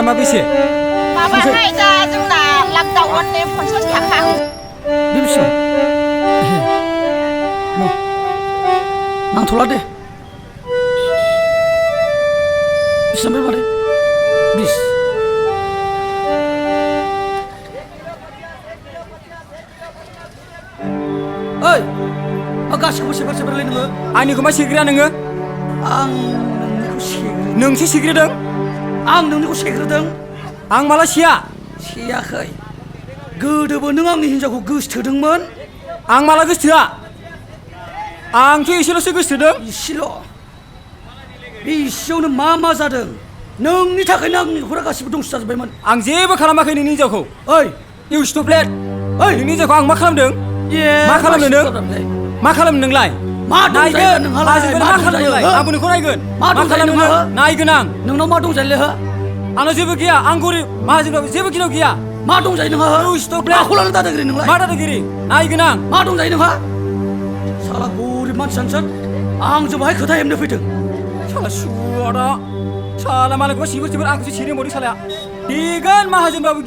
दामा बेसे माबाहाय दा जोंना लकडाउननि फनसस थाखा बिबिसं नांथ'ला दे बेसेबां मारे 20 ओइ गासिखौबो सेबार नोङो आंनिखौ मा सेग्रिया नोङो आं नोंनिखौ सेग्रो नोंसो सेग्रिदों आं नोंनिखौ सेग्रोदों आं माला सेया सेयाखै गोदोबो नों आंनि हिन्जावखौ गोसोथोदोंमोन आं माला गोसोथोआ आंथ' एसेल'सो गोसोथोदों इसेल' बे इसेयावनो मा जादों नोंनि थाखायनो आंनि नखरा गासिबो दंस जाजोब्बायमोन आं जेबो खालामाखै नोंनि हिन्जावखौ ओइ इउ स्टुपिड ओइ नोंनि हिन्जावखौ आं मा खालामदों मा खालामनो नों मा खालामनो नोंलाय मा दंजायो नोंहालाय मा खालामनो नोंलाय आंबो नोंखौ नायगोन मा खालामनो नायगोन आं नोंनाव मा दंजायोलै हो आंनाव जेबो गैया आं गरिब माहाजोनाव जेबो गिनाव गैया मा दंजायो नोंहा इउ स्टुपिड माखौ लानानै दादागिरि नोंलाय मा दादागिरि नायगोन आं मा दंजायो नोंहा साला गरिब मानसियानोसो आंजों बाहाय खोथा हेबनो फैदों साला सुवादा साला मालायखौबा सिबोर आंखौसो सिरि मोदों सालाया देगोन माहाजोनबाबो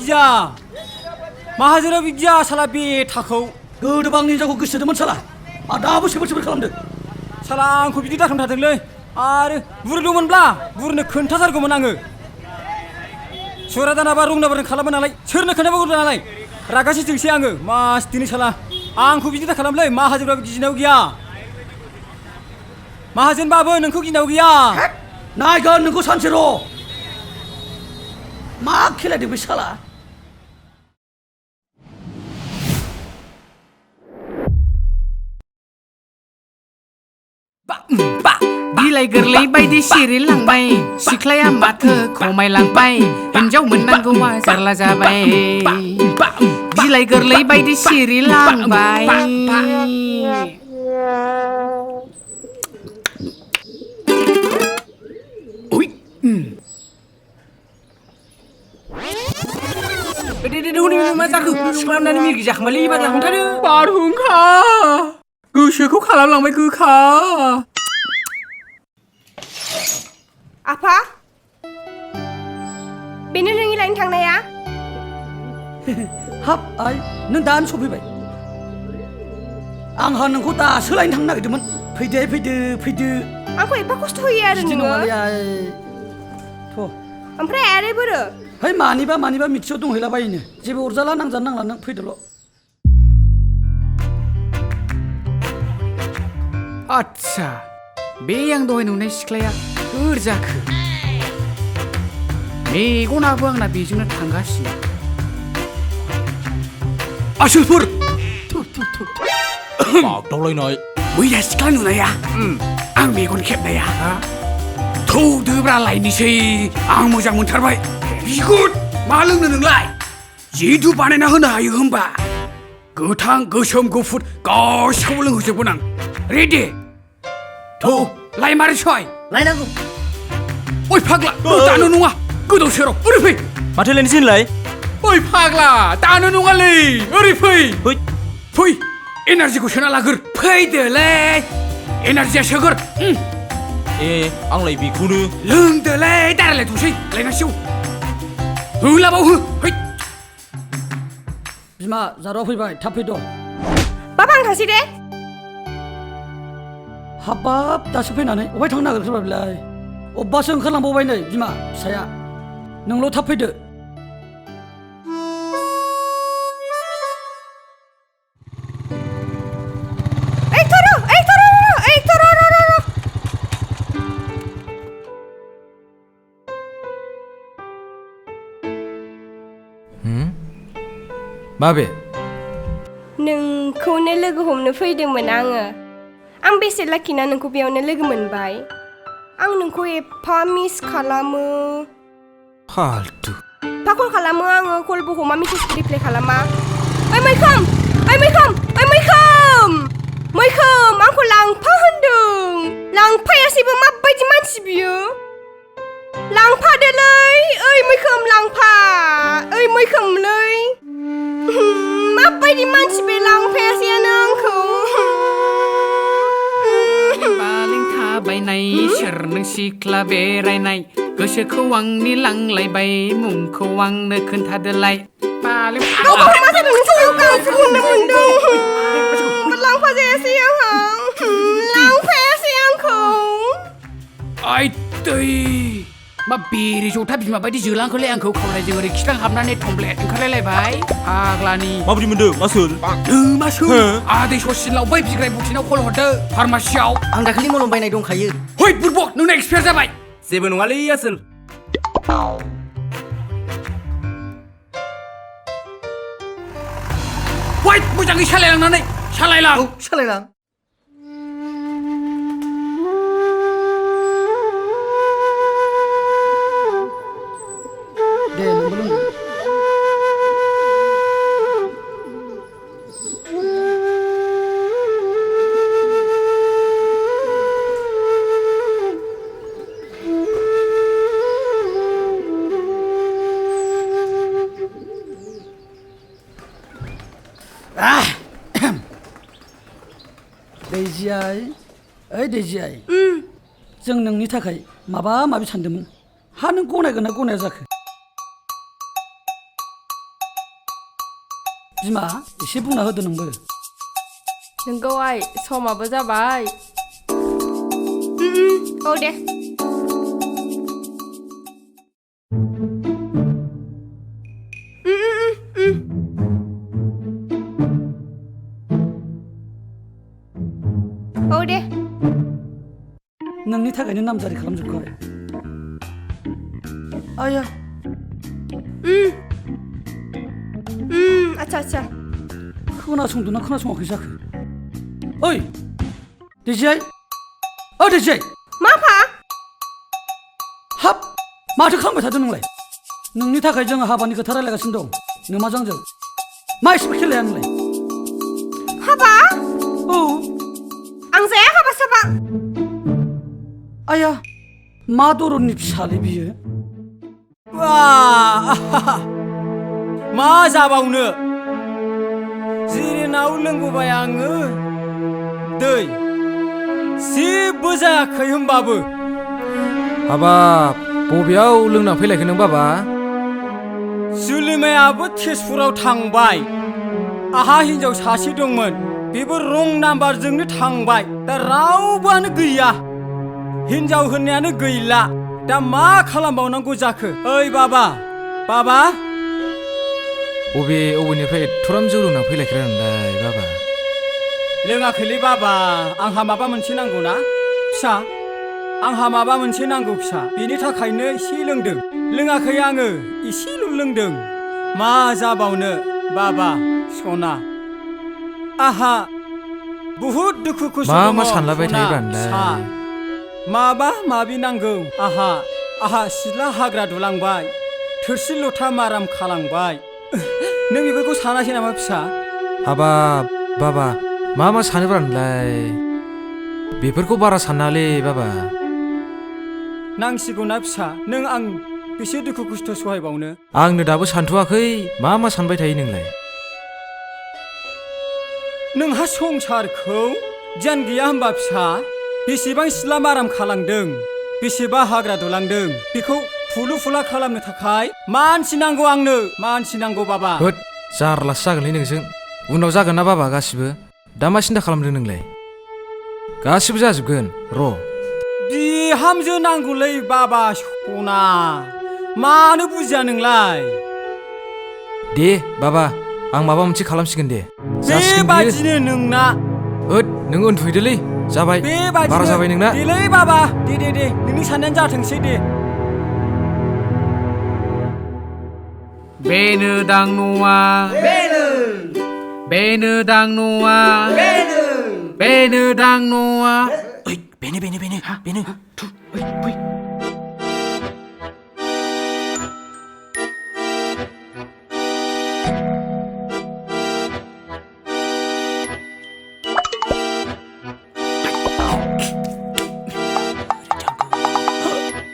गिया साला बेथाखौ गोदोबो आंनि हिन्जावखौ गोसोदोंमोन साला दाबो सेबोर खालामदों साला आंखौ बिदि दाखालामनो थादोंलै आरो बुरदोंमोनब्ला बुरनो खोन्थाथारगौमोन आङो सुरादानाबा रंनाबारजों खालामो नालाय सोरनो खोन्थाबावगौ नालाय रागासो जोंसै आङो मास दिनै साला आंखौ बिदि दाखालामलै माहाजोनबाबो गिनाव गैया माहाजोनबाबो नोंखौ गिनाव गैया नायगोन नोंखौ सानसे र' मा खेलायदों बे साला बिलाइ गोरलै बायदि सिरिलांबाय सिख्लाया माथो खमायलांबाय हिन्जाव मोननांगौआ जारला जाबाय बिलाइ गोरलै बायदि सिरिलांबाय मा जाखो खालामनानै मिर्गि जाखांबायलै बाजार हमथारो बारहुंखा गोसोखौ खालामलांबाय गोखा आफा बेनो नोंनि लायनो थांनाया हाब आइ नों दानो सफैबाय आंहा नोंखौ दासो लायनो थांनो नागिरदोंमोन फैदो आंखौ एफा खस्थ' होयो आरो नोङो ओमफ्राय आरो बोरो है मानिबा मिथियाव दंहैलाबायोनो जेबो अरजाला नांजानो नांला नों फैदोल' आच्छा बे आं दहाय नुनाय सिख्लाया सोर जाखो मेगनाबो आंना बेजोंनो थांगासिनो आसोलफोर बागदावलायनाय मैया सिख्ला नुनाया आं मेगन खेबनाया थौदोब्रा लायनोसै आं मोजां मोनथारबाय बिगुद मा लोंनो नोंलाय जिदु बानायना होनो हायो होमबा गोथां गोसोम गुफुर गासिखौबो लोंहोजोबगोन आं रेडि थौ लाय मारै सय लायनांगौ ओइ फाग्ला दानो नङा गोदाव सोराव ओरै फै माथो लायनोसै होनलाय ओइ फाग्ला दानो नङालै ओरै फै एनार्जिखौ सोना लाग्रोर फैदोलै एनार्जिया सोगोर आंलाय बेखौनो लोंदोलै दारायलायथ'सै लायनांसिगौ होलाबाव हो फै बिमा जारौआ फैबाय थाब फैद' बाबा आं थांसै दे हाबाब दासो फैनानै अबहाय थांनो नागिरखोब्रा बेलाय अब्बासो ओंखारलांबावबाय नै बिमा फिसाया नोंल' थाब फैदो माबे नोंखौनो लोगो हमनो फैदोंमोन आङो आं बेसे लाखिना नोंखौ बेयावनो लोगो मोनबाय आं नोंखौ एफा मिस खालामो फालतु कल खालामो आङो कलबो हमा मेसेजबो रिप्लाय खालामा ओइ मैखोम आंखौ लांफा होनदों लांफायासैबो माबायदि मानसि बियो लांफादोलै ओइ मैखोम लांफा ओइ मैखोमलै माबायदि मानसि बे लांफायासैयानो आंखौ बालें थाबायनाय सोर नों सिख्ला बेरायनाय गोसोखौ आंनि लांलायबाय मुंखौ आंनो खोन्थादोलाय मालै गावबो मा जादों नोंसोर गावखौनो मोनदों लांफाजायासै आंहा लांफायासै आंखौ आइ दै मा बेरे जथा बिमा बायदि जोलांखौलाय आंखौ खावलायजों ओरै खिथां हाबनानै थमब्लेट ओंखारलायलायबाय फाग्लानि माबोरै मोनदों मासुल मासुल आदै ससिनाव बै बिग्राय बुथिनाव कल हरदो फार्मासियाव आं दाखालि मलम बायनाय दंखायो हय बुरबक नोंना एक्सपायार जाबाय जेबो नङालै आसोल हय मोजाङै सालायलांनानै सालायलां औ सालायलां दे नोंबो लोंदो दैजियाय ओइ दैजियाय जों नोंनि थाखाय माबा माबि सानदोंमोन हा नों गनायगोन ना गनाया जाखो बिमा एसे बुंना होदो नोंबो नोंगौ आइ समाबो जाबाय औ दे औ दे नोंनि थाखायनो नामजारि खालामजोबखाबाय आया आच्छा आच्छा खोनासंदोंना खोनासङाखै जाखो ओइ दैजियाय ओ दैजियाय मा फा हाब माथो खालामबाय थादों नोंलाय नोंनि थाखाय जोङो हाबानि खोथा रायलायगासिनो दं नोमाजांजों मा एसेबो खेलाया नोंलाय हाबा औ आं जाया हाबा साबा आया मा दरननि फिसालै बियो मा जाबावनो जिरिनाव लोंबोबाय आङो दै जेबो जायाखै होमबाबो हाबाब बबेयाव लोंना फैलायखो नों बाबा जुलिमायाबो तेजपुराव थांबाय आहा हिनजाव सासे दंमोन बेबो रं नाम्बारजोंनो थांबाय दा रावबोआनो गैया हिनजाव होननायानो गैला दा मा खालामबावनांगौ जाखो ओइ बाबा बाबा अबेनिफ्राय एथ'राम जौ लोंना फैलायखो नोंलाय बाबा लोङाखैलै बाबा आंहा माबा मोनसे नांगौ ना फिसा आंहा माबा मोनसे नांगौ फिसा बेनि थाखायनो एसे लोंदों लोङाखै आङो एसेल' लोंदों मा जाबावनो बाबा सना आहा बहुद दुखु खस्थ' दङ मा सानलाबाय थायोब्रा नोंलाय माबा माबि नांगौ आहा सिथ्ला हाग्रा दुलांबाय थोरसि लथा माराम खालांबाय नों बेफोरखौ सानासै नामा फिसा हाबाब बाबा मा सानोब्रा नोंलाय बेफोरखौ बारा साननाङालै बाबा नांसिगौना फिसा नों आं बेसे दुखु खस्थ' सहायबावनो आंनो दाबो सानथ'वाखै मा सानबाय थायो नोंलाय नोंहा संसारखौ गियान गैया होनबा फिसा बेसेबां सिथ्ला माराम खालांदों बेसेबा हाग्रा दुलांदों बेखौ फुलु फुला खालामनो थाखाय मानसि नांगौ आंनो मानसि नांगौ बाबा होद जारलासो जागोनलै नोंजों उनाव जागोन ना बाबा गासिबो दा मा सिन्था खालामदों नोंलाय गासिबो जाजोबगोन र' बिहामजो नांगौलै बाबा सना मानो बुजिया नोंलाय दे बाबा आं माबा मोनसे खालामसिगोन दे बेबादिनो नोंना होद नों उन्दुहैदोलै जाबाय बारा जाबाय नोंना देलै बाबा दे नोंनि साननायानो जाथोंसै दे बेनो दां न'आ बेनो दां न'आ बेनो दां न'आ ओइ बेनो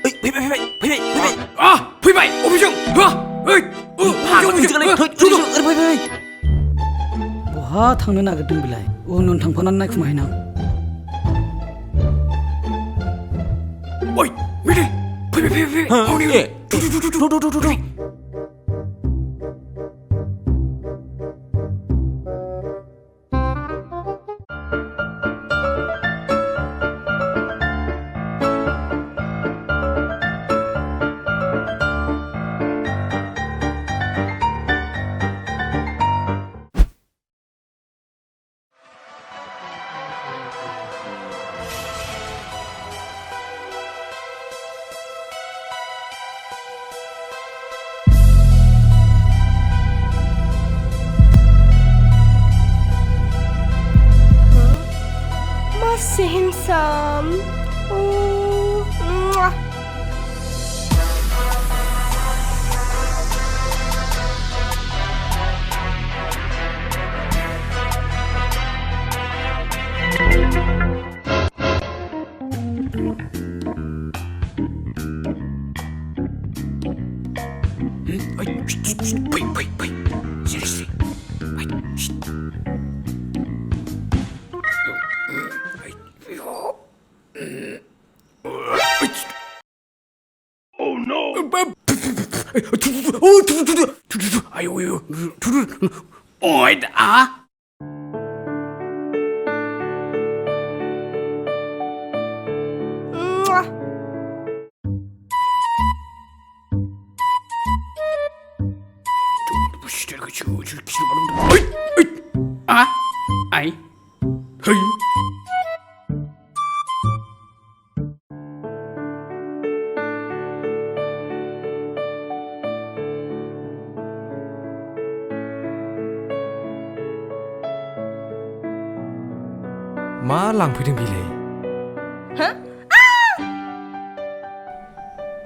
फै फैबाय अबेजों बहा थांनो नागिरदों बेलाय उन थांफानानै नायखुमाहैनां ओइ मिदे फैबाय फै हनै Masih handsome. Mwah. Fै seriously Oh no! Ayo. Oi, Mwah. Ai. Hey. मा लांफैदों बिलाय? Hah?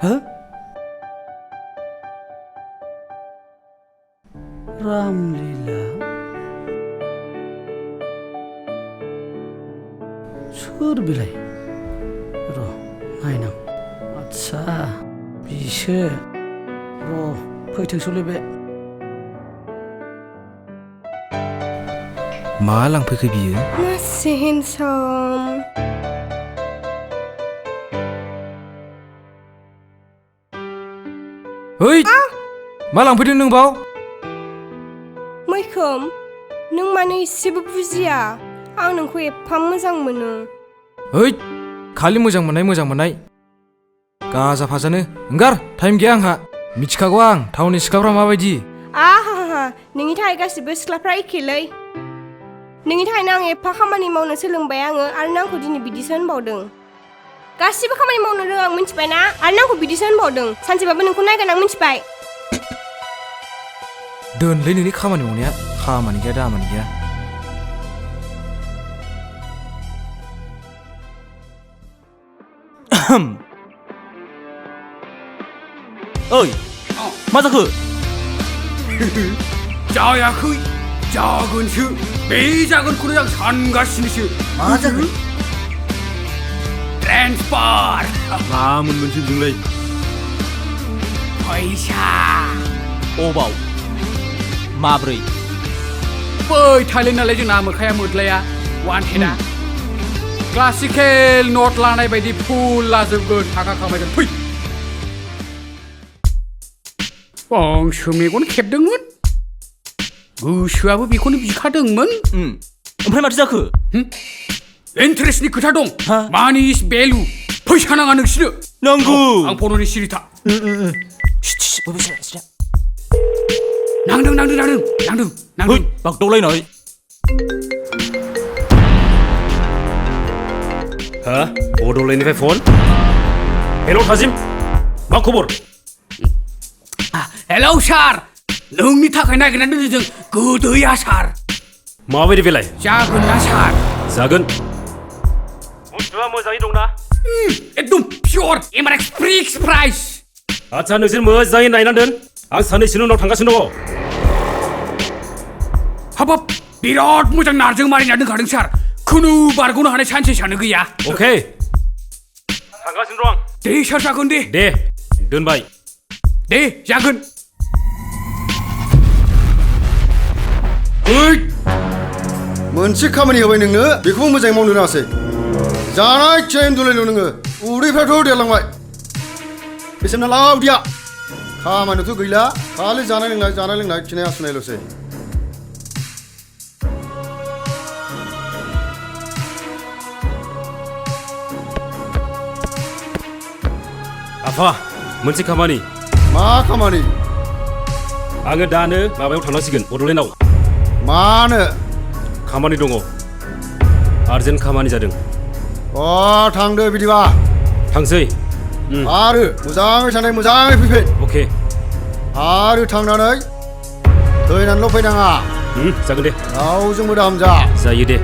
हो रामलीला सोर बिलाय र' नायनां आच्छा बिसो र' फैथोंसैलै बे मा लांफैखो बियो? Masih handsome. Hei! मा लांफैदों नों बाव? Mwikwm, नों मानो एसेबो बुजिया? आं नोंखौ एफा मोजां मोनो. ओइ खालि मोजां मोननाय गाजा फाजानो ओंगार टाइम गैया आंहा मिथिखागौ आं टाउननि सिख्लाफ्रा माबायदि आहाहा नोंनि थाखाय गासिबो सिख्लाफ्रा एखेलै नोंनि थाखायनो आं एफा खामानि मावनो सोलोंबाय आङो आरो नों आंखौ दिनै बिदिसो होनबावदों गासिबो खामानि मावनो रोङो आं मिथिबाय ना आरो नों आंखौ बिदिसो होनबावदों सानसेबाबो नोंखौ नायगोन आं मिथिबाय दोनलै नोंनि खामानि मावनाया खामानि गैया दामानि गैया ओइ मा जाखो जायाखै जागोनसो बे जागोनखौनो आं सानगासिनोसो मा जाखो ट्रेन्सफार मा मोनगोनसो बिजोंलाय फैसा अबाव माब्रै बै थाइलेण्ड नालाय जोंना मोखाया मोदलाया वान हेडआ क्लासिकेल नट लानाय बायदि फुल लाजोबगोन थाखा खामायगोन फै आंसो मेगन खेबदोंमोन गोसोआबो बेखौनो बिखादोंमोन ओमफ्राय माथो जाखो इन्टारेस्टनि खोथा दं मानि इज भेलु फैसा नाङा नोंसिनो नांगौ आं फननि सिरिथा नांदों बागदावलायनाय हा बड'लेण्डनिफ्राय फन हेल' थाजिम मा खबर हेलौ सार नोंनि थाखाय नागिरनानै दोनदों जों गोदै आसार माबायदि बेलाय जागोन ना सार जागोन बुस्थुआ मोजाङै दंना एकदम पियर एमआरएक्स फ्रिक्स प्राइस आच्छा नोंसोर मोजाङै नायनानै दोन आं साननैसोनि उनाव थांगासिनो दङ हाबाब बिराद मोजां नारजों मारिना दोनखादों सार खुनु बारग'नो हानाय सान्सेसानो गैया अके थांगासिनो दं आं दे सार जागोन दे दोनबाय दे जागोन मोनसे खामानि होबाय नोंनो बेखौबो मोजाङै मावनो रोङासै जानाय टाइम दुलायल' नोङो उदैफ्राथ' देरलांबाय बेसेन लाव दिया खामानिथ' गैला खालि जानाय लोंनाय खिनाय हासुनायल'सै आफा मोनसे खामानि मा खामानि आङो दानो माबायाव थांनांसिगोन बड'लेण्डआव मानो खामानि दङ आर्जेन्ट खामानि जादों थांदो बिदिबा थांसै आरो मोजाङै थांनाय मोजाङै फैफिन अके आरो थांनानै थैनानैल' फैनाङा जागोन दे रावजोंबो दाहामजा जायो दे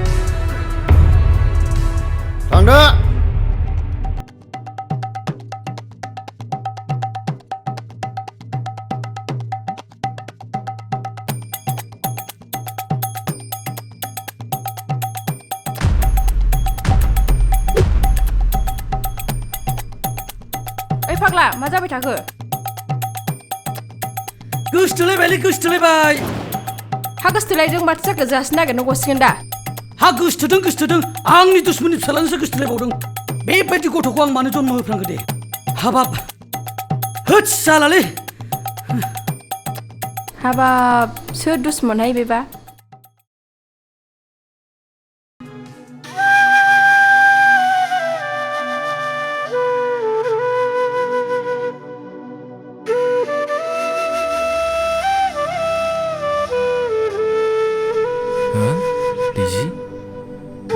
थांदो ओइ फाग्ला मा जाबाय थाखो गोसथोलायबाय हा गोसथोलायदों माथो जाखो जासिनो नागिरनो गसिगोन दा हा गोसथोदों आंनि दुश्मननि फिसालानोसो गोसथोलायबावदों बेबायदि गथ'खौ आं मानो जन्म होफ्रांखो दे हाबाब होद जालालै हाबाब सोर दुश्मनहाय बेबा Dwizy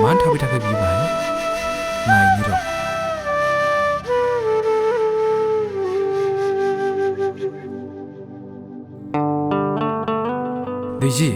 मानो थाबाय थाखो बियो बाहाय नायनि र' Dwizy